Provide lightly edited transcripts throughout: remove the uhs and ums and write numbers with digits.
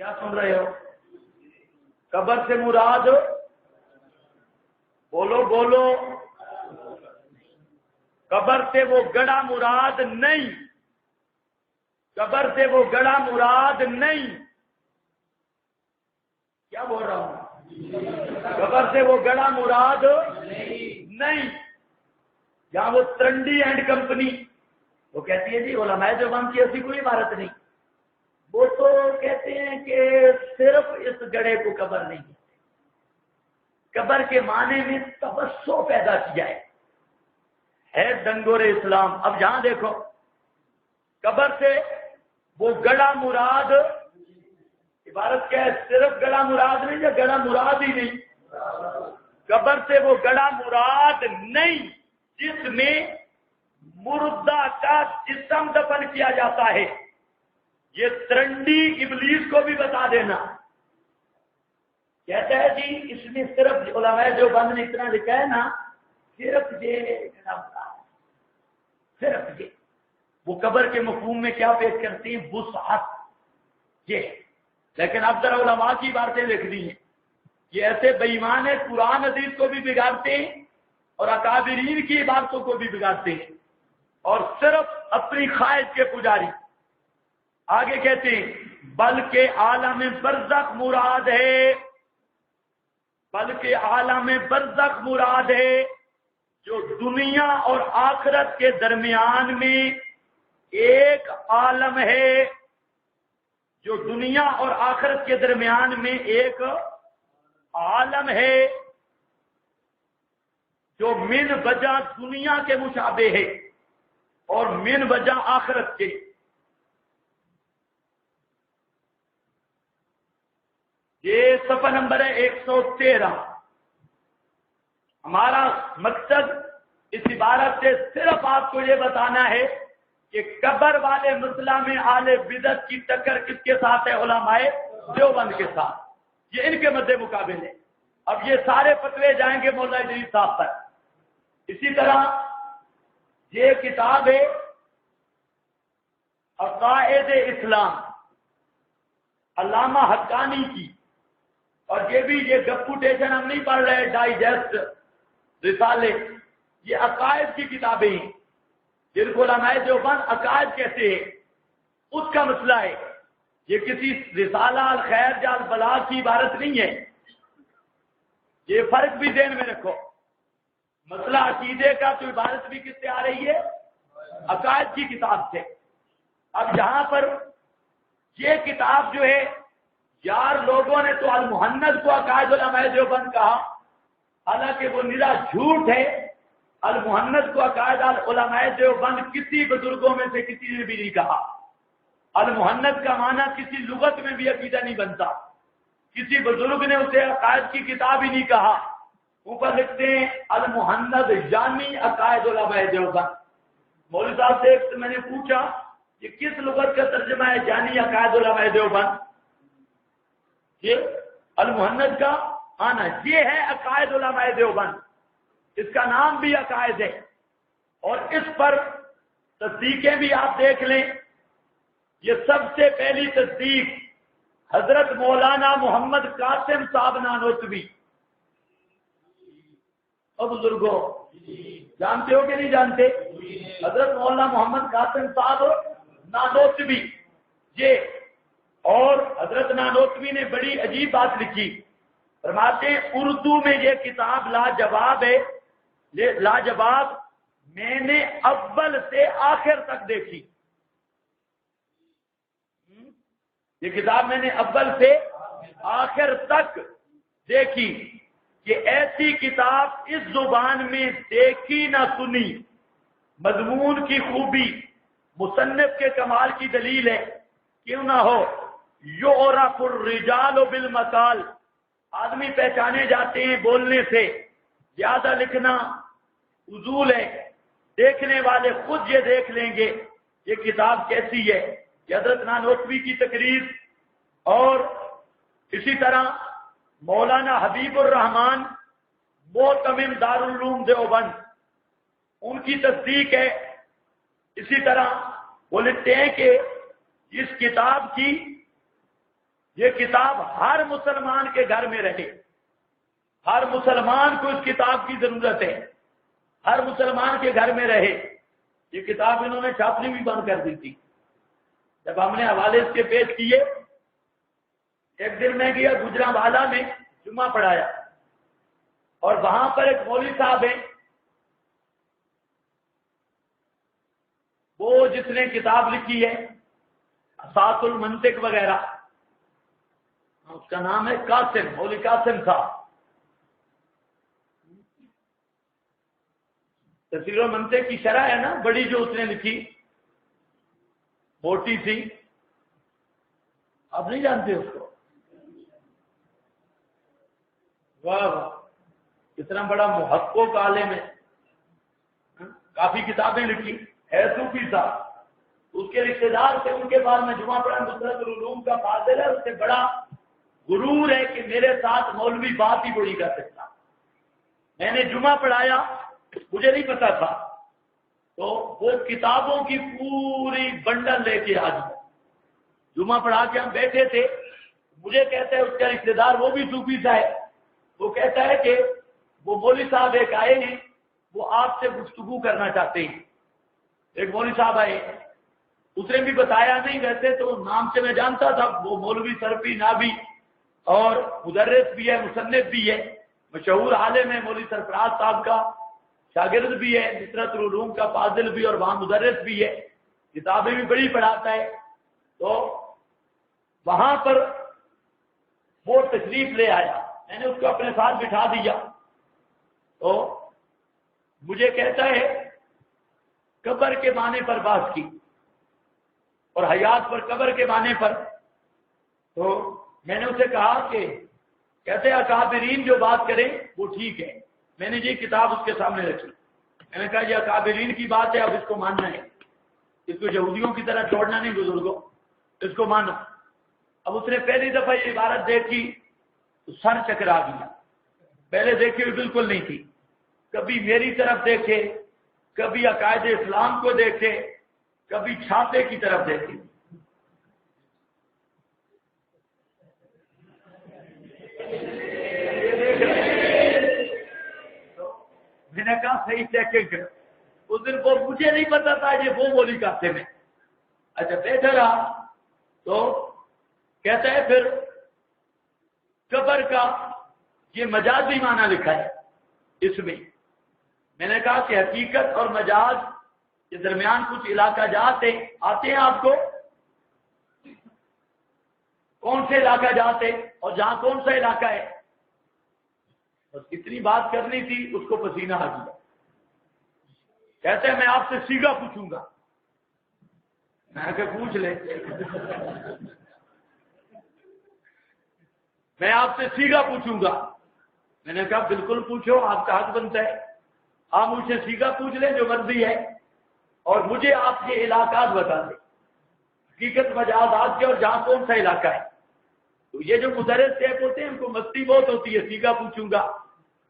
کیا سن رہے ہو؟ قبر سے مراد، بولو بولو، قبر سے وہ گڑھا مراد نہیں، قبر سے وہ گڑھا مراد نہیں، کیا بول رہا ہوں؟ قبر سے وہ گڑھا مراد نہیں۔ جہاں وہ ترنڈی اینڈ کمپنی وہ کہتی ہے جی علماء دیوبند کی ایسی کوئی عبارت نہیں، وہ تو کہتے ہیں کہ صرف اس گڑھے کو قبر نہیں کہتے، قبر کے معنی میں تبسو پیدا کیا ہے ڈنگور اسلام۔ اب جہاں دیکھو قبر سے وہ گڑھا مراد، عبارت کیا ہے؟ صرف گڑھا مراد نہیں یا گڑھا مراد ہی نہیں؟ قبر سے وہ گڑھا مراد نہیں جس میں مردہ کا جسم دفن کیا جاتا ہے۔ یہ ترنڈی ابلیس کو بھی بتا دینا، کہتا ہے جی اس میں صرف علماء دیوبند نے اتنا لکھا ہے نا، صرف یہ صرف یہ، وہ قبر کے مفہوم میں کیا پیش کرتی ہیں؟ وسعت یہ۔ لیکن اب ذرا علماء کی باتیں لکھ دی ہیں، یہ ایسے بے ایمان ہیں، قرآن حدیث کو بھی بگاڑتے ہیں اور اکابرین کی عبادتوں کو بھی بگاڑتے ہیں، اور صرف اپنی خواہش کے پجاری۔ آگے کہتے ہیں بلکہ عالم برزخ مراد ہے، بلکہ عالم برزخ مراد ہے جو دنیا اور آخرت کے درمیان میں ایک عالم ہے، جو دنیا اور آخرت کے درمیان میں ایک عالم ہے جو من وجہ دنیا کے مشابہ ہے اور من وجہ آخرت کے۔ یہ صفحہ نمبر ہے 113۔ ہمارا مقصد اس عبارت سے صرف آپ کو یہ بتانا ہے کہ قبر والے مسئلہ میں اہل بدعت کی ٹکر کس کے ساتھ ہے؟ علماء دیوبند کے ساتھ، یہ ان کے مد مقابل ہے۔ اب یہ سارے فتوے جائیں گے مولا ادریس صاحب تک۔ اسی طرح یہ کتاب ہے عقائد اسلام علامہ حقانی کی، اور یہ بھی یہ گپوٹیشن ہم نہیں پڑھ رہے ڈائجسٹ رسالے، یہ عقائد کی کتابیں ہیں جن کو علماء دیوبند عقائد کہتے ہیں، اس کا مسئلہ ہے۔ یہ کسی رسالہ الخیر یا البلاغ کی عبارت نہیں ہے، یہ فرق بھی ذہن میں رکھو۔ مسئلہ عقیدے کا تو عبارت بھی کس سے آ رہی ہے؟ عقائد کی کتاب سے۔ اب یہاں پر یہ کتاب جو ہے، یار لوگوں نے تو المحند کو عقائد علماء دیوبند کہا، حالانکہ وہ نرا جھوٹ ہے۔ المحند کو عقائد علماء دیوبند کسی بزرگوں میں سے کسی نے بھی نہیں کہا۔ المحند کا معنی کسی لغت میں بھی عقیدہ نہیں بنتا، کسی بزرگ نے اسے عقائد کی کتاب ہی نہیں کہا۔ اوپر لکھتے ہیں المحند یعنی عقائد علماء دیوبند۔ مولوی صاحب سے میں نے پوچھا کہ کس لغت کا ترجمہ ہے یعنی عقائد علماء دیوبند؟ یہ المحند کا آنا یہ ہے عقائد علماء دیوبند، اس کا نام بھی عقائد ہے، اور اس پر تصدیقیں بھی آپ دیکھ لیں۔ یہ سب سے پہلی تصدیق حضرت مولانا محمد قاسم صاحب نانوتوی۔ اور بزرگوں جانتے ہو کہ نہیں جانتے؟ حضرت مولانا محمد قاسم صاحب نانوتوی یہ، اور حضرت نانوتوی نے بڑی عجیب بات لکھی، فرماتے ہیں اردو میں یہ کتاب لاجواب ہے، لاجواب میں نے اول سے آخر تک دیکھی۔ یہ کتاب میں نے اول سے آخر تک دیکھی کہ ایسی کتاب اس زبان میں دیکھی نہ سنی۔ مضمون کی خوبی مصنف کے کمال کی دلیل ہے، کیوں نہ ہو یعرف الرجال بالمقال، آدمی پہچانے جاتے ہیں بولنے سے، زیادہ لکھنا فضول ہے، دیکھنے والے خود یہ دیکھ لیں گے یہ کتاب کیسی ہے۔ یہ حضرت نانوتوی کی تقریر، اور اسی طرح مولانا حبیب الرحمان معتمم دارالعلوم دیوبند، ان کی تصدیق ہے۔ اسی طرح وہ لکھتے ہیں کہ اس کتاب کی یہ کتاب ہر مسلمان کے گھر میں رہے، ہر مسلمان کو اس کتاب کی ضرورت ہے، ہر مسلمان کے گھر میں رہے۔ یہ کتاب انہوں نے چھاپنی بھی بند کر دی تھی۔ جب ہم نے حوالے اس کے پیش کیے، ایک دن میں گیا گجرانوالہ میں جمعہ پڑھایا، اور وہاں پر ایک مولوی صاحب ہیں، وہ جس نے کتاب لکھی ہے اساس المنطق وغیرہ، اس کا نام ہے قاسم، مولوی قاسم صاحب۔ تفسیر المنطق کی شرح ہے نا بڑی، جو اس نے لکھی، موٹی تھی، آپ نہیں جانتے اس کو؟ واہ واہ، کتنا بڑا محقق عالم ہے، کافی کتابیں لکھی ہے، صوفی صاحب۔ اس کے رشتے دار تھے، ان کے بعد میں جمعہ پڑھا، نصرت العلوم کا فاضل ہے، اس سے بڑا غرور ہے کہ میرے ساتھ مولوی بات ہی بڑی کر سکتا۔ میں نے جمعہ پڑھایا، مجھے نہیں پتا تھا، تو وہ کتابوں کی پوری بنڈل لے کے آج جمعہ پڑھا کے ہم بیٹھے تھے، مجھے کہتا ہے اس کا رشتے دار، وہ بھی صوفی سا ہے، وہ کہتا ہے کہ وہ مولوی صاحب ایک آئے ہیں، وہ آپ سے گفتگو کرنا چاہتے ہیں۔ ایک مولوی صاحب آئے، اس نے بھی بتایا نہیں، ویسے تو نام سے میں جانتا تھا، وہ مولوی سرفی نابی اور مدرس بھی ہے، مصنف بھی ہے، مشہور عالم ہے، مولوی سرفراز صاحب کا شاگرد بھی ہے، نصرت العلوم کا فاضل بھی، اور وہاں مدرس بھی ہے، کتابیں بھی بڑی پڑھاتا ہے۔ تو وہاں پر وہ تشریف لے آیا، میں نے اس کو اپنے ساتھ بٹھا دیا، تو مجھے کہتا ہے قبر کے معنی پر بات کی اور حیات پر، قبر کے معنی پر۔ تو میں نے اسے کہا کہ کہتے ہیں اکابرین جو بات کریں وہ ٹھیک ہے۔ میں نے یہ کتاب اس کے سامنے رکھی، میں نے کہا یہ اکابرین کی بات ہے، اب اس کو ماننا ہے، اس کو یہودیوں کی طرح چھوڑنا نہیں، بزرگوں اس کو مانو۔ اب اس نے پہلی دفعہ یہ عبارت دیکھی تو سر چکرا گیا، پہلے دیکھی ہوئی بالکل نہیں تھی، کبھی میری طرف دیکھے، کبھی عقائد اسلام کو دیکھے، کبھی چھاپے کی طرف دیکھے۔ میں نے کہا صحیح چیکنگ کرو۔ اس دن وہ مجھے نہیں پتا تھا یہ وہ مولوی قاسم ہے۔ اچھا بیٹھا رہا تو کہتا ہے پھر قبر کا یہ مجازی معنی لکھا ہے اس میں۔ میں نے کہا کہ حقیقت اور مجاز کے درمیان کچھ علاقہ جات آتے ہیں، آپ کو کون سے علاقہ جات ہے اور جہاں کون سا علاقہ ہے، بس اتنی بات کرنی تھی، اس کو پسینہ آ گیا۔ کہتے ہیں میں آپ سے سیگا پوچھوں گا، میں نے کہا پوچھ لے۔ میں آپ سے سیگا پوچھوں گا، میں نے کہا بالکل پوچھو، آپ کا حق بنتا ہے، آپ مجھ سے سیگا پوچھ لیں جو مرضی ہے، اور مجھے آپ کے علاقات بتا دیں، حقیقت مجازات کے اور جہاں کون سا علاقہ ہے۔ تو یہ جو مدرس صاحب ہوتے ہیں ان کو مستی بہت ہوتی ہے، سیگا پوچھوں گا،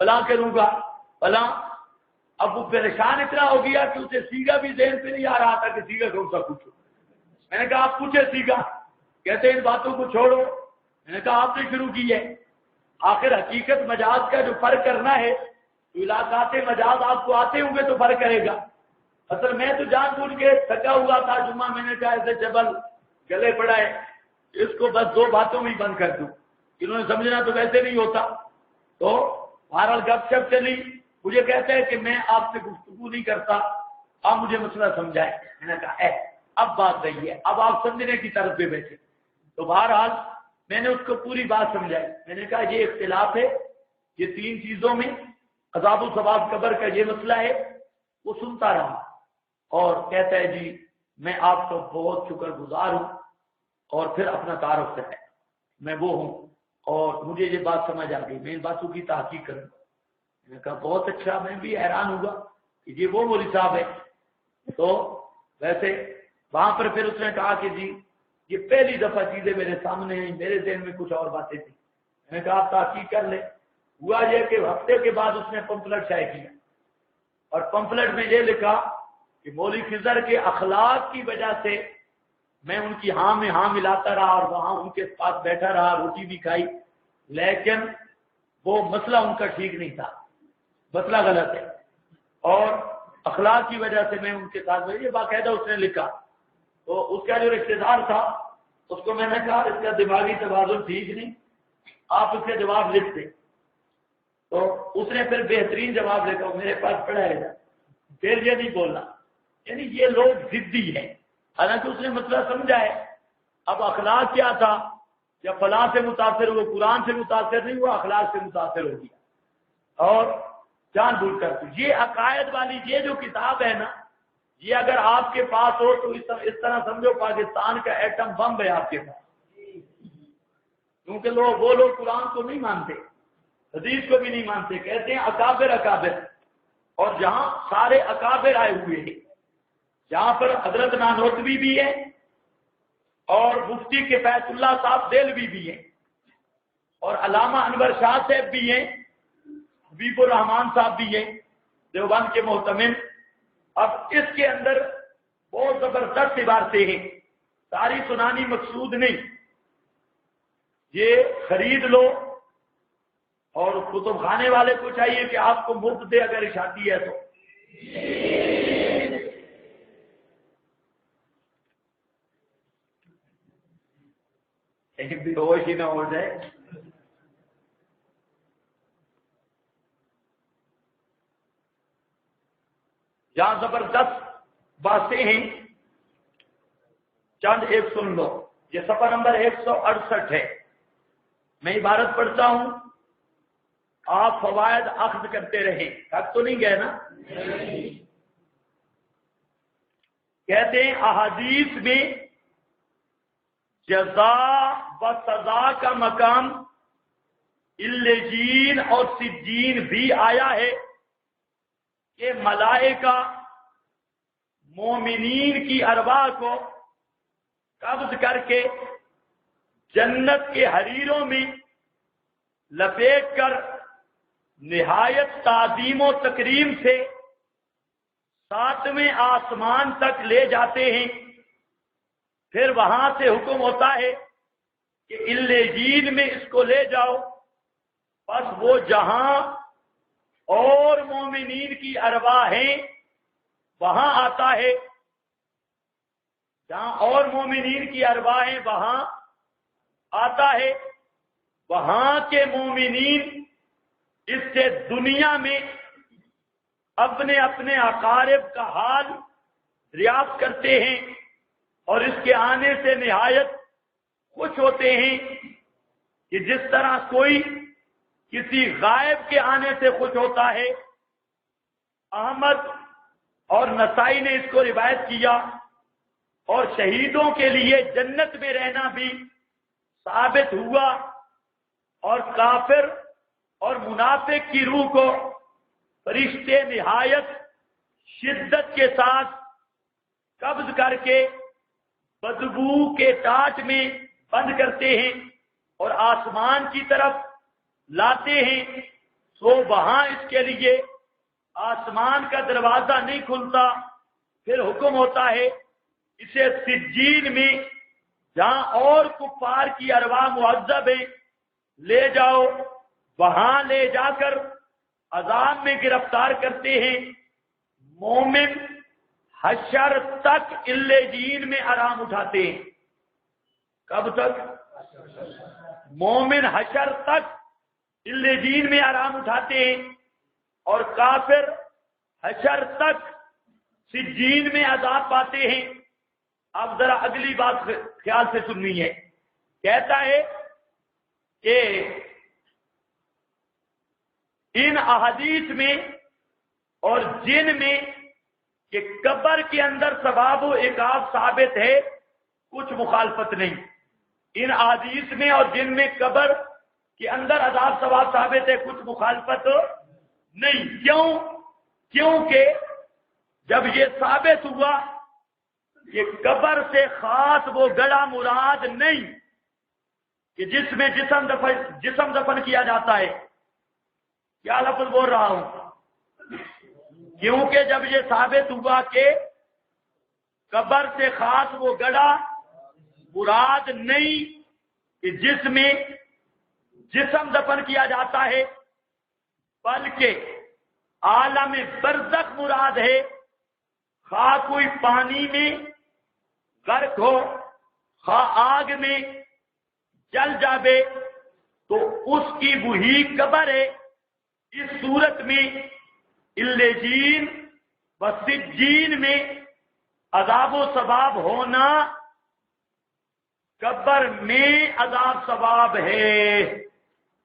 فلاں کروں گا، فلاں۔ اب وہ پریشان اتنا ہو گیا کہ اسے سیگا بھی ذہن پہ نہیں آ رہا تھا کہ سیگا کون سا پوچھو۔ میں نے کہا آپ پوچھے سیگا، کہتے ہیں ان باتوں کو چھوڑو۔ میں نے کہا آپ نے شروع کی ہے، آخر حقیقت مجاز کا جو فرق کرنا ہے تو علاقات مجاز آپ کو آتے ہوں گے تو فرق کرے گا۔ اصل میں تو جان بوجھ کے تھکا ہوا تھا جمعہ، میں نے کہا ایسے جبل گلے پڑا ہے، اس کو بس دو باتوں میں ہی بند کر دوں، انہوں نے سمجھنا تو ویسے نہیں ہوتا۔ تو بہرحال گپ شپ چلی، مجھے کہتا ہے کہ میں آپ سے گفتگو نہیں کرتا، آپ مجھے مسئلہ سمجھائیں۔ میں نے کہا اب بات رہی ہے، اب آپ سمجھنے کی طرف پہ بیٹھے۔ تو بہرحال میں نے اس کو پوری بات سمجھائی، میں نے کہا یہ اختلاف ہے، یہ تین چیزوں میں عذاب و ثواب قبر کا یہ مسئلہ ہے۔ وہ سنتا رہا اور کہتا ہے جی میں آپ کو بہت شکر گزار ہوں، اور پھر اپنا تعارف کرتا ہے، میں وہ ہوں اور مجھے یہ بات سمجھ آ گئی، میں ان باتوں کی تحقیق کروں گا۔ میں نے کہا بہت اچھا، میں بھی حیران ہوں گا کہ یہ وہ مولوی صاحب ہے۔ تو ویسے وہاں پر پھر اس نے کہا کہ جی یہ پہلی دفعہ چیزیں میرے سامنے ہیں، میرے ذہن میں کچھ اور باتیں تھیں۔ میں نے کہا آپ تحقیق کر لیں۔ ہوا یہ کہ ہفتے کے بعد اس نے پمفلٹ شائع کیا، اور پمفلٹ میں یہ لکھا کہ مولوی خضر کے اخلاق کی وجہ سے میں ان کی ہاں میں ہاں ملاتا رہا اور وہاں ان کے پاس بیٹھا رہا، روٹی بھی کھائی، لیکن وہ مسئلہ ان کا ٹھیک نہیں تھا، مسئلہ غلط ہے، اور اخلاق کی وجہ سے میں ان کے ساتھ، یہ باقاعدہ اس نے لکھا، تو اس کا جو رشتے دار تھا اس کو میں نے کہا اس کا دماغی توازن ٹھیک نہیں، آپ اس کے جواب لکھ دیں، تو اس نے پھر بہترین جواب لکھا، میرے پاس پڑا ہے، پھر یہ نہیں بولنا، یعنی یہ لوگ ضدی ہیں، حالانکہ اس نے مسئلہ سمجھا ہے۔ اب اخلاق کیا تھا، جب فلاں سے متاثر ہوئے، قرآن سے متاثر نہیں ہوا، اخلاق سے متاثر ہو گیا اور جان بوجھ کر۔ یہ عقائد والی یہ جو کتاب ہے نا، یہ اگر آپ کے پاس ہو تو اس طرح سمجھو پاکستان کا ایٹم بم ہے آپ کے پاس، کیونکہ وہ لوگ قرآن کو نہیں مانتے، حدیث کو بھی نہیں مانتے، کہتے ہیں اکابر اکابر، اور جہاں سارے اکابر آئے ہوئے ہیں، جہاں پر حضرت نانوتوی بھی ہے اور مفتی کفایت اللہ صاحب دہلوی بھی ہیں اور علامہ انور شاہ صاحب بھی ہیں، حبیب الرحمان صاحب بھی ہیں دیوبند کے محتمم۔ اب اس کے اندر بہت زبردست عبارتیں ہیں، ساری سنانی مقصود نہیں، یہ خرید لو، اور کتب خانے والے کو چاہیے کہ آپ کو مفت دے اگر اشاعتی ہے تو۔ بھی ہوش ہی نہ ہو جائے۔ جہاں زبردست باتیں ہیں، چند ایک سن لو، یہ صفحہ نمبر 168 ہے، میں عبارت پڑھتا ہوں، آپ فوائد اخذ کرتے رہیں، تک تو نہیں گئے نا؟ کہتے ہیں احادیث میں جزا و سزا کا مقام الجین اور سجین بھی آیا ہے کہ ملائکہ مومنین کی ارواح کو قبض کر کے جنت کے حریروں میں لپیٹ کر نہایت تعظیم و تکریم سے 7ویں آسمان تک لے جاتے ہیں، پھر وہاں سے حکم ہوتا ہے کہ الجین میں اس کو لے جاؤ، بس وہ جہاں اور مومنین کی ارواح ہیں وہاں آتا ہے، جہاں اور مومنین کی ارواح ہیں وہاں آتا ہے، وہاں کے مومنین اس سے دنیا میں اپنے اپنے اقارب کا حال دریافت کرتے ہیں اور اس کے آنے سے نہایت خوش ہوتے ہیں، کہ جس طرح کوئی کسی غائب کے آنے سے خوش ہوتا ہے۔ احمد اور نسائی نے اس کو روایت کیا، اور شہیدوں کے لیے جنت میں رہنا بھی ثابت ہوا، اور کافر اور منافق کی روح کو فرشتے نہایت شدت کے ساتھ قبض کر کے بدبو کے ٹاٹ میں بند کرتے ہیں اور آسمان کی طرف لاتے ہیں، تو وہاں اس کے لیے آسمان کا دروازہ نہیں کھلتا، پھر حکم ہوتا ہے اسے سجین میں جہاں اور کفار کی ارواح معذب ہیں لے جاؤ، وہاں لے جا کر عذاب میں گرفتار کرتے ہیں۔ مومن حشر تک الجین میں آرام اٹھاتے ہیں، کب تک؟ مومن حشر تک الجین میں آرام اٹھاتے ہیں، اور کافر حشر تک سجین میں عذاب پاتے ہیں۔ اب ذرا اگلی بات خیال سے سننی ہے، کہتا ہے کہ ان احادیث میں اور جن میں کہ قبر کے اندر ثواب و عقاب ثابت ہے، کچھ مخالفت نہیں۔ ان احادیث میں اور جن میں قبر کے اندر عذاب ثواب ثابت ہے، کچھ مخالفت نہیں۔ کیونکہ جب یہ ثابت ہوا کہ قبر سے خاص وہ گڑھا مراد نہیں کہ جس میں جسم دفن کیا جاتا ہے، کیا لفظ بول رہا ہوں، کیونکہ جب یہ ثابت ہوا کہ قبر سے خاص وہ گڑھا مراد نہیں کہ جس میں جسم دفن کیا جاتا ہے، بلکہ عالم برزخ مراد ہے۔ خواہ کوئی پانی میں غرق ہو، خواہ آگ میں جل جاوے، تو اس کی وہی قبر ہے۔ اس صورت میں الجین و سجین میں عذاب و ثواب ہونا قبر میں عذاب ثواب ہے۔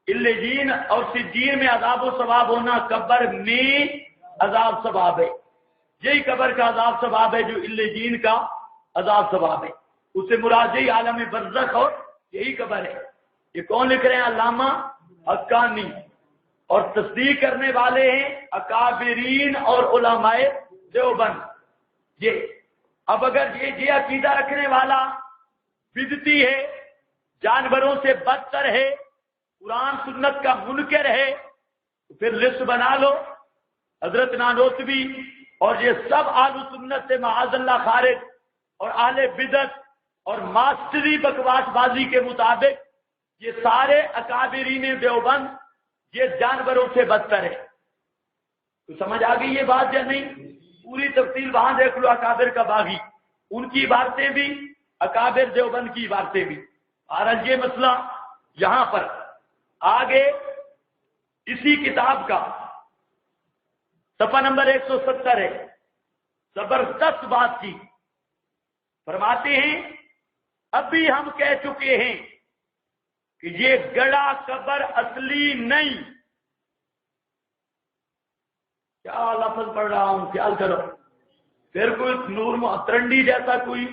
الجین اور سجین میں عذاب و ثواب ہونا قبر میں عذاب ثواب ہے۔ یہی قبر کا عذاب ثواب ہے جو الجین کا عذاب ثواب ہے۔ اس سے مراد یہی عالم برزخ اور یہی قبر ہے۔ یہ کون لکھ رہے ہیں؟ علامہ حقانی، اور تصدیق کرنے والے ہیں اکابرین اور علماء دیوبند۔ یہ اب اگر یہ عقیدہ رکھنے والا بدعتی ہے، جانوروں سے بدتر ہے، قرآن سنت کا منکر ہے، تو پھر لسٹ بنا لو۔ حضرت نانوتوی اور یہ سب اہل سنت سے معاذ اللہ خارج اور اہل بدعت اور ماسٹری بکواس بازی کے مطابق یہ سارے اکابرین دیوبند یہ جانوروں سے بدتر ہے۔ تو سمجھ آ گئی یہ بات یا نہیں؟ پوری تفصیل وہاں دیکھ لو، اکابر کا باغی، ان کی عبارتیں بھی، اکابر دیوبند کی عبارتیں بھی۔ اور یہ مسئلہ یہاں پر آگے اسی کتاب کا صفحہ نمبر 170 ہے، زبردست بات کی۔ فرماتے ہیں ابھی ہم کہہ چکے ہیں کہ یہ گڑا قبر اصلی نہیں۔ کیا لفظ پڑھ رہا ہوں، خیال کرو۔ پھر کوئی نور محترنڈی جیسا کوئی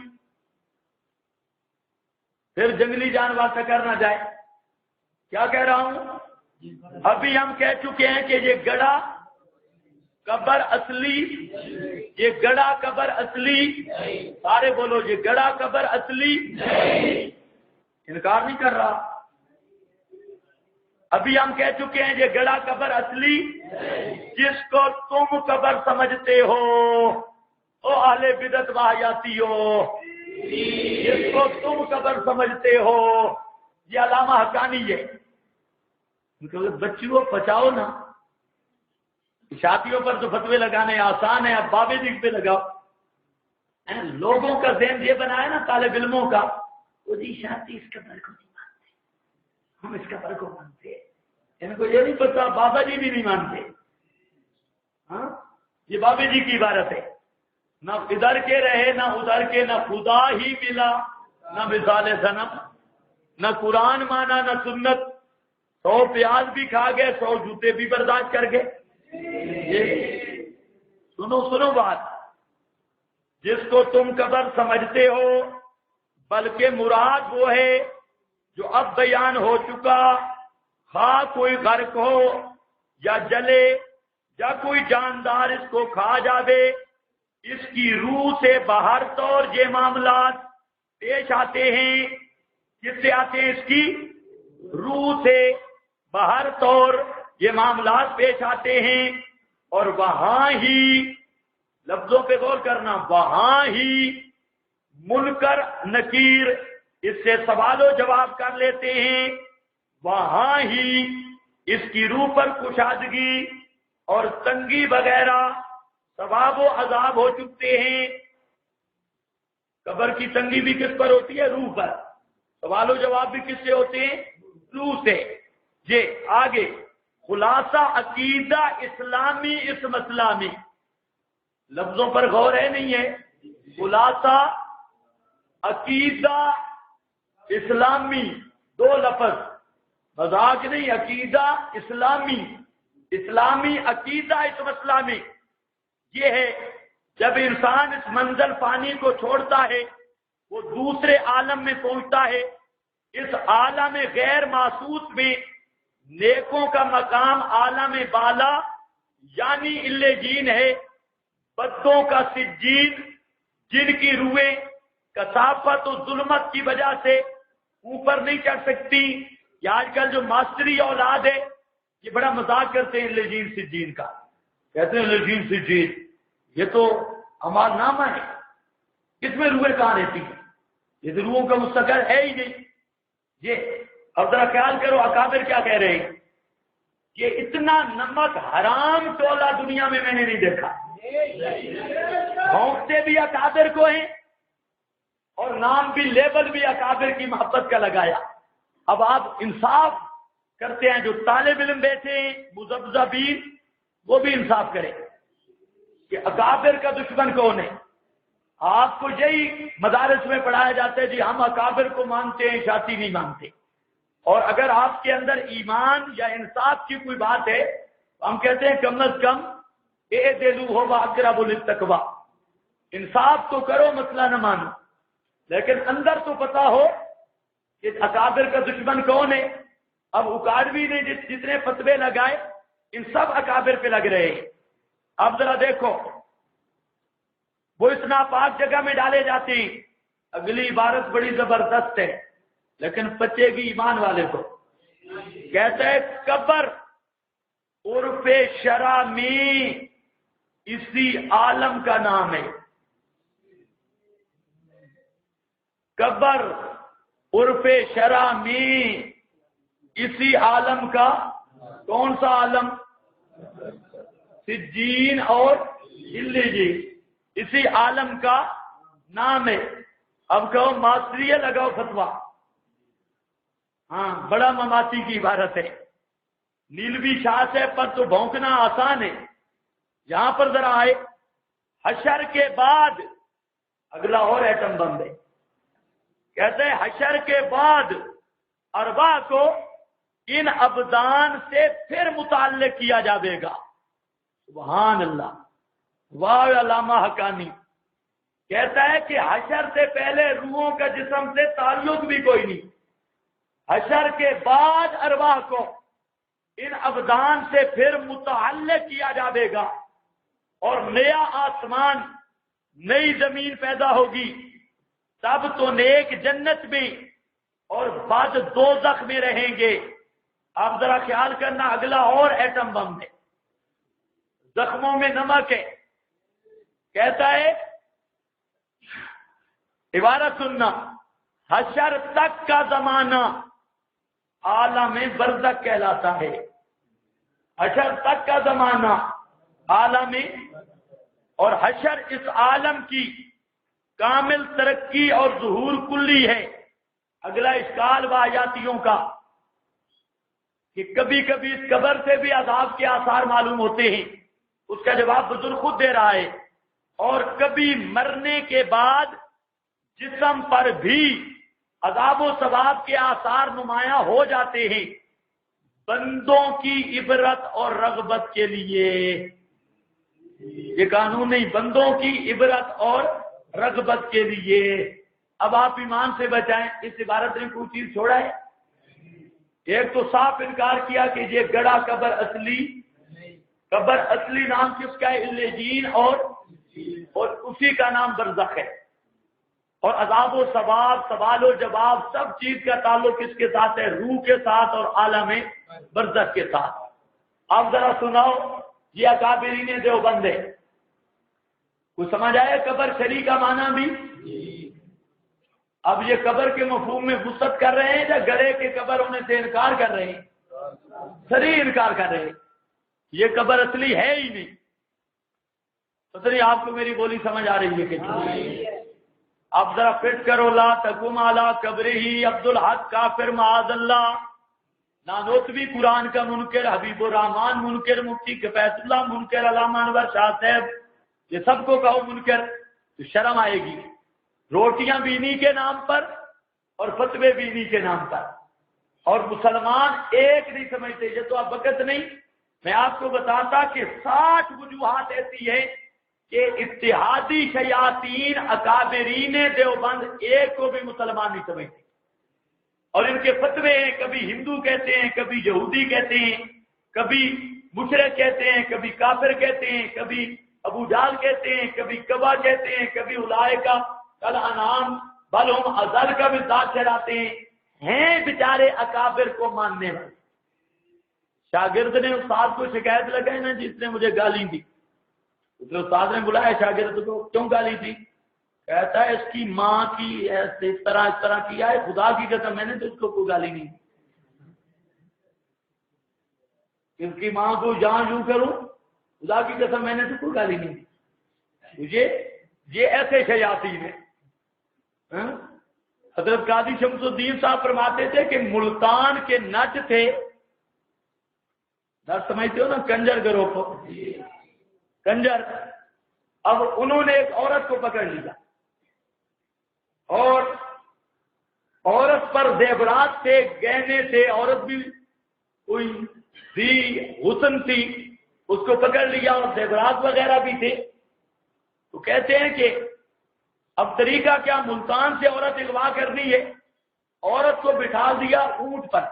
پھر جنگلی جانور ٹکر نہ جائے۔ کیا کہہ رہا ہوں؟ ابھی ہم کہہ چکے ہیں کہ یہ گڑا قبر اصلی، یہ گڑا قبر اصلی، سارے بولو یہ گڑا قبر اصلی، انکار نہیں کر رہا۔ ابھی ہم کہہ چکے ہیں یہ گڑا قبر اصلی جس کو تم قبر سمجھتے ہو، او اہل بدعت واہیاتی ہو، جس کو تم قبر سمجھتے ہو، یہ علامہ حقانی ہے۔ بچیوں بچاؤ نا، شادیوں پر تو فتوے لگانے آسان ہے، اب بابے جی پہ لگاؤ۔ لوگوں کا ذہن یہ بنایا نا طالب علموں کا، وہ جی شادی اس قبر کو نہیں مانتے، ہم اس قبر کو مانتے ہیں۔ ان کو یہ نہیں پتا بابا جی بھی نہیں مانتے۔ ہاں یہ بابے جی کی عبارت ہے۔ نہ ادھر کے رہے نہ ادھر کے، نہ خدا ہی ملا نہ مثال صنم، نہ قرآن مانا نہ سنت، 100 پیاز بھی کھا گئے، 100 جوتے بھی برداشت کر گئے۔ سنو بات، جس کو تم قبر سمجھتے ہو، بلکہ مراد وہ ہے جو اب بیان ہو چکا، خواہ کوئی غرق ہو یا جلے یا کوئی جاندار اس کو کھا جاوے، اس کی روح سے باہر طور یہ معاملات پیش آتے ہیں۔ کس سے آتے ہیں؟ اس کی روح سے باہر طور یہ معاملات پیش آتے ہیں، اور وہاں ہی، لفظوں پہ غور کرنا، وہاں ہی منکر نکیر اس سے سوال و جواب کر لیتے ہیں، وہاں ہی اس کی روح پر کشادگی اور تنگی وغیرہ ثواب و عذاب ہو چکتے ہیں۔ قبر کی تنگی بھی کس پر ہوتی ہے؟ روح پر۔ سوال و جواب بھی کس سے ہوتے ہیں؟ روح سے۔ یہ آگے خلاصہ عقیدہ اسلامی اس مسئلہ میں، لفظوں پر غور ہے نہیں ہے، خلاصہ عقیدہ اسلامی، 2 لفظ، مذاق نہیں، عقیدہ اسلامی، اسلامی عقیدہ اس مسئلہ میں یہ ہے، جب انسان اس منزل فانی کو چھوڑتا ہے، وہ دوسرے عالم میں پہنچتا ہے، اس عالم غیر محسوس میں نیکوں کا مقام عالم بالا یعنی الجین ہے، بدوں کا سجین، جن کی روحیں کثافت و ظلمت کی وجہ سے اوپر نہیں چڑھ سکتی۔ یہ آج کل جو ماسٹری اولاد ہے یہ بڑا مذاق کرتے ہیں الجین سجین کا، کہتے ہیں الجین سجین، یہ تو ہمارا نامہ ہے، اس میں روحیں کہاں رہتی ہیں؟ یہ روحوں کا مستقر ہے ہی نہیں یہ. اب ذرا خیال کرو اکابر کیا کہہ رہے ہیں کہ اتنا نمک حرام ٹولا دنیا میں نے نہیں دیکھا. بھونکتے بھی اکابر کو ہیں اور نام بھی لیبل بھی اکابر کی محبت کا لگایا. اب آپ انصاف کرتے ہیں جو طالب علم بیٹھے ہیں مذبذبین وہ بھی انصاف کریں کہ اکابر کا دشمن کون ہے. آپ کو یہی مدارس میں پڑھایا جاتا ہے جی ہم اکابر کو مانتے ہیں شاطی نہیں مانتے. اور اگر آپ کے اندر ایمان یا انصاف کی کوئی بات ہے تو ہم کہتے ہیں کم از کم اعدلوا هو اقرب للتقوی، انصاف تو کرو مسئلہ نہ مانو. لیکن اندر تو پتا ہو کہ اکابر کا دشمن کون ہے. اب اکاڑوی نے جتنے فتوے لگائے ان سب اکابر پہ لگ رہے ہیں. اب ذرا دیکھو وہ اس ناپاک جگہ میں ڈالے جاتے ہیں. اگلی عبارت بڑی زبردست ہے لیکن بچے گی ایمان والے کو. کہتا ہے قبر عرف شرع میں اسی عالم کا نام ہے. قبر عرف شرع میں اسی عالم کا کون سا عالم؟ سجین اور علیجین اسی عالم کا نام ہے. اب کہو ماسٹریہ لگاؤ فتوا. ہاں بڑا مماتی کی عبارت ہے. نیلوی شاہ سے پر تو بھونکنا آسان ہے. یہاں پر ذرا آئے حشر کے بعد اگلا اور ایٹم بم ہے. کہتے ہیں حشر کے بعد ارواح کو ان ابدان سے پھر متعلق کیا جائے گا. سبحان اللہ. واہ علامہ حقانی کہتا ہے کہ حشر سے پہلے روحوں کا جسم سے تعلق بھی کوئی نہیں. حشر کے بعد ارواح کو ان ابدان سے پھر متعلق کیا جائے گا اور نیا آسمان نئی زمین پیدا ہوگی. تب تو نیک جنت میں اور بعد دوزخ میں رہیں گے. آپ ذرا خیال کرنا اگلا اور ایٹم بم ہے. زخموں میں نمک ہے. کہتا ہے عبارت سننا حشر تک کا زمانہ عالم برزخ کہلاتا ہے. حشر تک کا زمانہ عالم اور حشر اس عالم کی کامل ترقی اور ظہور کلی ہے. اگلا اشکال واجاتیوں کا کہ کبھی کبھی اس قبر سے بھی عذاب کے آثار معلوم ہوتے ہیں. اس کا جواب بزرگ خود دے رہا ہے. اور کبھی مرنے کے بعد جسم پر بھی عذاب و ثواب کے آثار نمایاں ہو جاتے ہیں بندوں کی عبرت اور رغبت کے لیے. یہ قانون نہیں، بندوں کی عبرت اور رغبت کے لیے. اب آپ ایمان سے بچائیں. اس عبارت نے کوئی چیز چھوڑا ہے؟ ایک تو صاف انکار کیا کہ یہ گڑا قبر اصلی نام کس کا ہے؟ علیجین اور اسی کا نام برزخ ہے. اور عذاب و ثواب سوال و جواب سب چیز کا تعلق کس کے ساتھ ہے؟ روح کے ساتھ اور عالم برزخ کے ساتھ. اب ذرا سناؤ یہ اکابرین دیوبند ہے. کچھ سمجھ آیا قبر شری کا معنی بھی؟ اب یہ قبر کے مفہوم میں وسعت کر رہے ہیں یا گڑے کے قبر ہونے سے انکار کر رہے ہیں؟ شری انکار کر رہے ہیں. یہ قبر اصلی ہے ہی نہیں. پتہ نہیں آپ کو میری بولی سمجھ آ رہی ہے کہ نہیں؟ اب ذرا فٹ کرو لا تقم علی قبرہ عبد الحق کافر معاذ اللہ. نانوتوی قرآن کا منکر، حبیب الرحمان منکر، مفتی کفایت اللہ منکر، علامہ انور شاہ صاحب، یہ سب کو کہو منکر تو شرم آئے گی. روٹیاں بھی انہی کے نام پر اور فتوے بھی انہی کے نام پر. اور مسلمان ایک نہیں سمجھتے. یہ تو اب وقت نہیں، میں آپ کو بتاتا کہ 60 وجوہات ایسی ہیں کہ اتحادی شیاطین اکابرین دیوبند ایک کو بھی مسلمان نہیں سمجھتے. اور ان کے فتوے ہیں، کبھی ہندو کہتے ہیں، کبھی یہودی کہتے ہیں، کبھی مشرک کہتے ہیں، کبھی کافر کہتے ہیں، کبھی ابو جال کہتے ہیں، کبھی کبا کہتے ہیں، کبھی اولئکا کالانعام بل ہم اضل کا بھی ذات ٹھہراتے ہیں بیچارے اکابر کو ماننے والے. شاگرد نے استاد کو شکایت لگائی نا جس نے مجھے گالی دی. اس نے استاد نے بلایا شاگرد کو، کیوں گالی دی؟ کہتا ہے اس کی ماں کی اس طرح کیا ہے، خدا کی قسم میں نے تو اس کو کوئی گالی نہیں دی، اس کی ماں کو جہاں یوں کروں، خدا کی قسم میں نے تو کوئی گالی نہیں دی مجھے۔ یہ ایسے شیاطین ہیں۔ حضرت قاضی شمس الدین صاحب فرماتے تھے کہ ملتان کے نٹ تھے، نٹ سمجھتے ہو نا، کنجر گروہ کو، کنجر۔ اب انہوں نے ایک عورت کو پکڑ لیا اور عورت پر زیورات تھے، گہنے تھے، عورت بھی کوئی تھی، حسن تھی، اس کو پکڑ لیا اور زیورات وغیرہ بھی تھے۔ تو کہتے ہیں کہ اب طریقہ کیا، ملتان سے عورت اغوا کرنی ہے، عورت کو بٹھا دیا اونٹ پر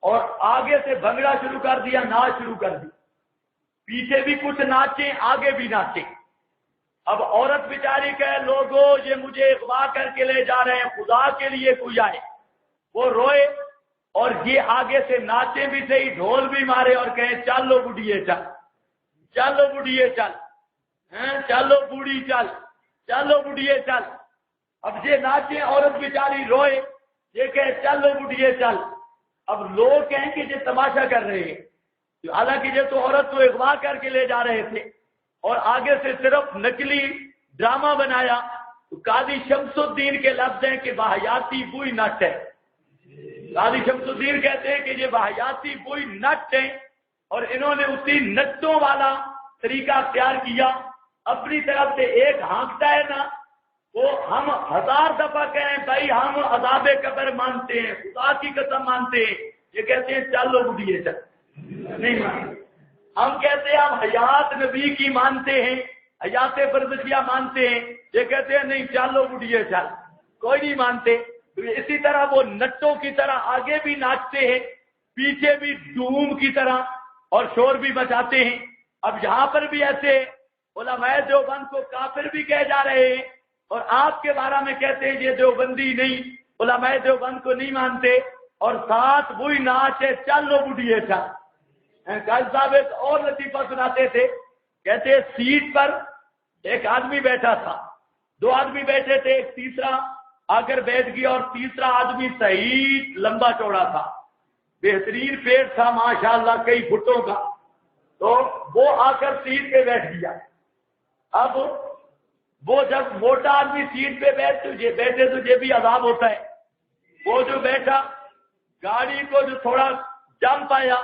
اور آگے سے بھنگڑا شروع کر دیا، ناچ شروع کر دی، پیچھے بھی کچھ ناچیں آگے بھی ناچیں۔ اب عورت بیچاری کہے لوگوں یہ مجھے اغوا کر کے لے جا رہے ہیں، خدا کے لیے کوئی آئے۔ وہ روئے اور یہ آگے سے ناچے بھی صحیح، ڈھول بھی مارے اور کہے چلو بڑھیے چل، چلو بڑھیے چل، چلو بوڑھی چل، چلو بڑھیے چل۔ اب یہ ناچے، عورت بیچاری روئے، یہ کہے چلو بڑھیے چل۔ اب لوگ کہیں کہ یہ تماشا کر رہے ہیں، حالانکہ یہ تو عورت کو اغوا کر کے لے جا رہے تھے اور آگے سے صرف نقلی ڈرامہ بنایا۔ تو قاضی شمس الدین کے لفظ ہیں کہ واحیاتی بوئی نٹ ہے۔ قاضی شمس الدین کہتے ہیں کہ یہ واحیاتی بوئی نٹ ہے، اور انہوں نے اسی نٹوں والا طریقہ اختیار کیا۔ اپنی طرف سے ایک ہانکتا ہے نا، وہ ہم 1000 دفعہ کہیں بھائی ہم عذاب قبر مانتے ہیں، خدا کی قسم مانتے ہیں، یہ کہتے ہیں چلو بڑھیے چل، نہیں مانتے۔ ہم کہتے ہیں ہم حیات نبی کی مانتے ہیں، حیات برزخیہ مانتے ہیں، یہ کہتے ہیں نہیں چلو بڑھیے چل، کوئی نہیں مانتے۔ اسی طرح وہ نٹوں کی طرح آگے بھی ناچتے ہیں، پیچھے بھی ڈوم کی طرح اور شور بھی بچاتے ہیں۔ اب یہاں پر بھی ایسے علماء دیوبند کو کافر بھی کہے جا رہے ہیں، اور آپ کے بارے میں کہتے ہیں یہ دیوبندی نہیں، علماء دیوبند کو نہیں مانتے، اور ساتھ وہی ناچ ہے چلو بڑھیے چل۔ قاضی صاحب ایک اور لطیفہ سناتے تھے، کہتے سیٹ پر ایک آدمی بیٹھا تھا، 2 آدمی بیٹھے تھے، ایک تیسرا آ کر بیٹھ گیا، اور تیسرا آدمی صحیح لمبا چوڑا تھا، بہترین پیٹ تھا ماشاءاللہ کئی فٹوں کا، تو وہ آ کر سیٹ پہ بیٹھ گیا۔ اب وہ جب موٹا آدمی سیٹ پہ بیٹھے تو یہ بھی عذاب ہوتا ہے، وہ جو بیٹھا گاڑی کو جو تھوڑا جم پایا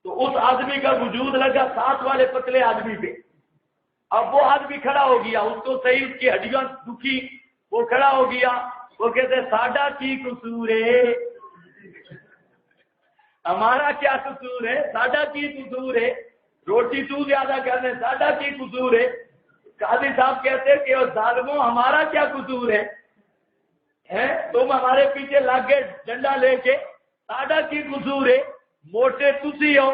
تو اس آدمی کا وجود لگا ساتھ والے پتلے آدمی پہ۔ اب وہ آدمی کھڑا ہو گیا، اس کو صحیح اس کی ہڈیاں دکھی، وہ کھڑا ہو گیا، وہ کہتے ساڈا کی قصور ہے، ہمارا کیا قصور ہے، ساڈا کی قصور ہے، روٹی تو زیادہ کرنے ساڈا کی قصور ہے۔ قاضی صاحب کہتے کہ ظالموں ہمارا کیا قصور ہے، تم ہمارے پیچھے لگ گئے ڈنڈا لے کے، ساڈا کی قصور ہے، موٹے تسی ہو،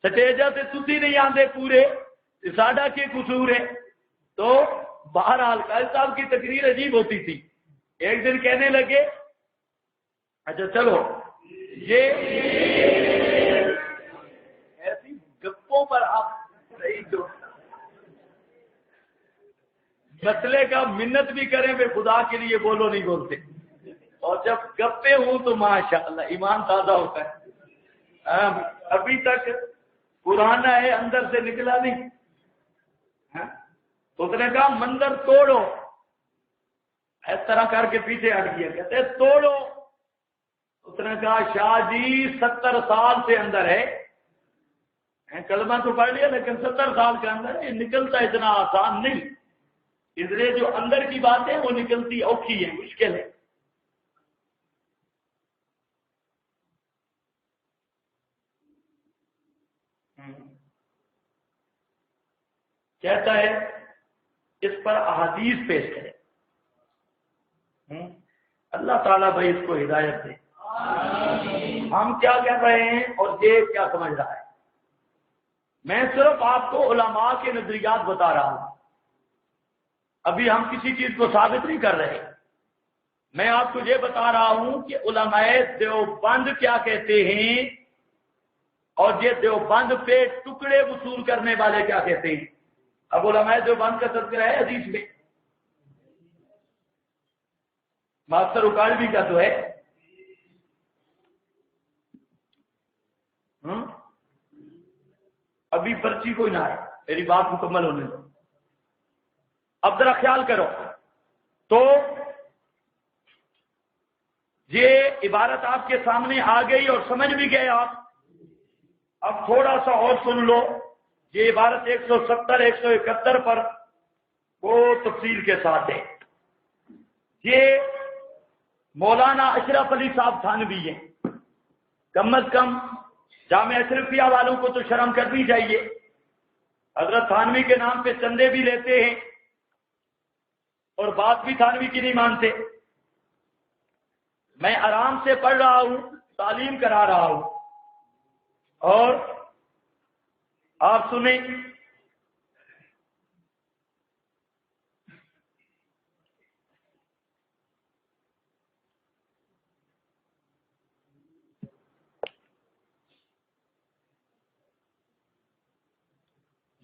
سٹیجا سے تسی نہیں آندے پورے، ساڈا کی قصور ہے۔ تو بہرحال قاضی صاحب کی تقریر عجیب ہوتی تھی۔ ایک دن کہنے لگے اچھا چلو یہ ایسی گپوں پر آپ صحیح جو مسئلے کا منت بھی کریں بے خدا کے لیے بولو نہیں بولتے، اور جب گپے ہوں تو ماشاءاللہ ایمان تازہ ہوتا ہے۔ ابھی تک پرانا ہے اندر سے نکلا نہیں، تو اس نے کہا مندر توڑو، اس طرح کر کے پیچھے ہٹ گیا، کہتے توڑو، اس نے کہا شاہ جی 70 سال سے اندر ہے، کلمہ تو پڑھ لیا لیکن 70 سال کے اندر یہ نکلتا اتنا آسان نہیں، اس لیے جو اندر کی بات ہے وہ نکلتی اوکھی ہے، مشکل ہے۔ کہتا ہے اس پر احادیث پیش کرے، اللہ تعالیٰ بھائی اس کو ہدایت دے۔ ہم کیا کہہ رہے ہیں اور یہ کیا سمجھ رہا ہے؟ میں صرف آپ کو علماء کے نظریات بتا رہا ہوں، ابھی ہم کسی چیز کو ثابت نہیں کر رہے، میں آپ کو یہ بتا رہا ہوں کہ علماء دیوبند کیا کہتے ہیں، اور یہ دیوبند پہ ٹکڑے وصول کرنے والے کیا کہتے ہیں۔ اب علماء دیوبند کا تذکرہ ہے حدیث میں، ماسٹر اکاڑوی کا تو ہے. ابھی پرچی کوئی نہ آئے، میری بات مکمل ہونے دو. اب ذرا خیال کرو تو یہ عبارت آپ کے سامنے آ گئی اور سمجھ بھی گئے آپ. اب تھوڑا سا اور سن لو. یہ عبارت 170 171 پر وہ تفصیل کے ساتھ ہے. یہ مولانا اشرف علی صاحب تھانوی ہیں. کم از کم جامعہ اشرفیہ والوں کو تو شرم کرنی چاہیے. حضرت تھانوی کے نام پہ چندے بھی لیتے ہیں اور بات بھی تھانوی کی نہیں مانتے. میں آرام سے پڑھ رہا ہوں، تعلیم کرا رہا ہوں، اور آپ سنیں.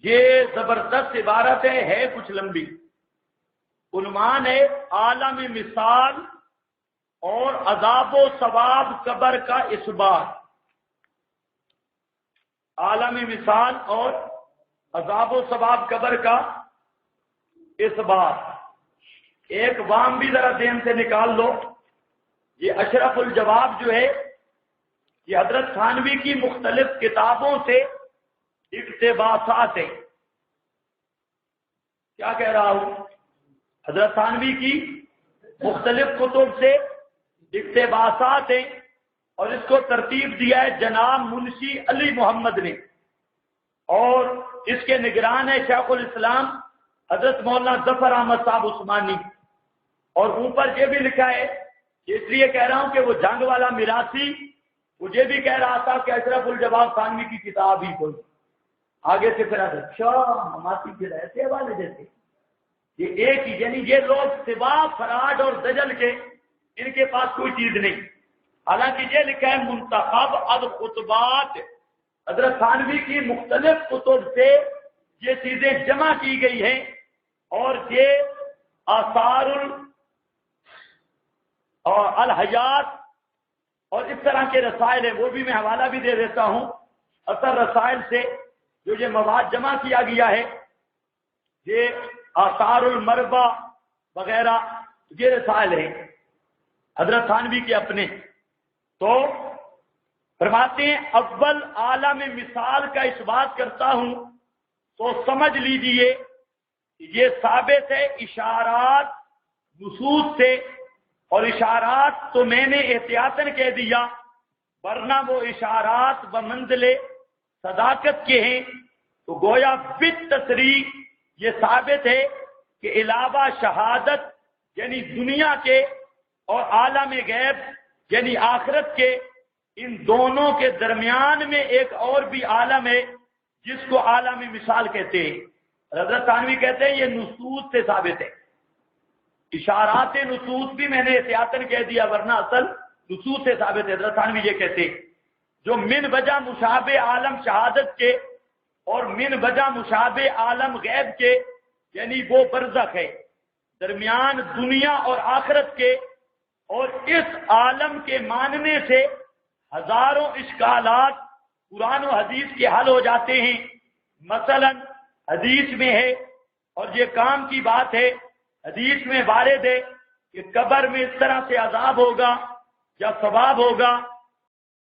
یہ زبردست عبارت ہے کچھ لمبی. عنوان ہے عالم مثال اور عذاب و ثواب قبر کا اثبات. عالم مثال اور عذاب و ثواب قبر کا اثبات. ایک وام بھی ذرا ذہن سے نکال لو. یہ اشرف الجواب جو ہے یہ حضرت تھانوی کی مختلف کتابوں سے اقتباسات ہیں. کیا کہہ رہا ہوں؟ حضرت تھانوی کی مختلف کتب سے اقتباسات ہیں، اور اس کو ترتیب دیا ہے جناب منشی علی محمد نے، اور اس کے نگران ہے شیخ الاسلام حضرت مولانا ظفر احمد صاحب عثمانی. اور اوپر یہ بھی لکھا ہے، اس لیے کہہ رہا ہوں کہ وہ جنگ والا میراثی مجھے بھی کہہ رہا تھا کہ اشرف الجواب تھانوی کی کتاب ہی کوئی. آگے سے پھر اچھا ہماسی پھر ایسے حوالے دیتے. یہ ایک ہی، یعنی یہ لوگ سوا فراڈ اور دجل کے ان کے پاس کوئی چیز نہیں. حالانکہ یہ لکھا ہے منتخب الخطبات، حضرت تھانوی کی مختلف کتب سے یہ چیزیں جمع کی گئی ہیں، اور یہ آثار الحیات اور اس طرح کے رسائل ہیں. وہ بھی میں حوالہ بھی دے دیتا ہوں. اثر رسائل سے جو یہ مواد جمع کیا گیا ہے، یہ آثار المربع وغیرہ یہ رسائل ہیں حضرت تھانوی کے اپنے. تو فرماتے ہیں اول عالم مثال کا اس بات کرتا ہوں تو سمجھ لیجئے یہ ثابت ہے اشارات نصوص سے. اور اشارات تو میں نے احتیاطاً کہہ دیا، ورنہ وہ اشارات بمنزل صداقت کے ہیں. تو گویا بالتصریح یہ ثابت ہے کہ علاوہ شہادت یعنی دنیا کے اور عالم غیب یعنی آخرت کے، ان دونوں کے درمیان میں ایک اور بھی عالم ہے جس کو عالم مثال کہتے ہیں. حضرت تھانوی کہتے ہیں یہ نصوص سے ثابت ہے. اشارات نصوص بھی میں نے احتیاطاً کہہ دیا، ورنہ اصل نصوص سے ثابت ہے. حضرت تھانوی یہ کہتے ہیں جو من وجہ مشابہ عالم شہادت کے اور من وجہ مشابہ عالم غیب کے، یعنی وہ برزخ ہے درمیان دنیا اور آخرت کے، اور اس عالم کے ماننے سے ہزاروں اشکالات قرآن و حدیث کے حل ہو جاتے ہیں. مثلا حدیث میں ہے، اور یہ کام کی بات ہے، حدیث میں وارد ہے کہ قبر میں اس طرح سے عذاب ہوگا یا ثواب ہوگا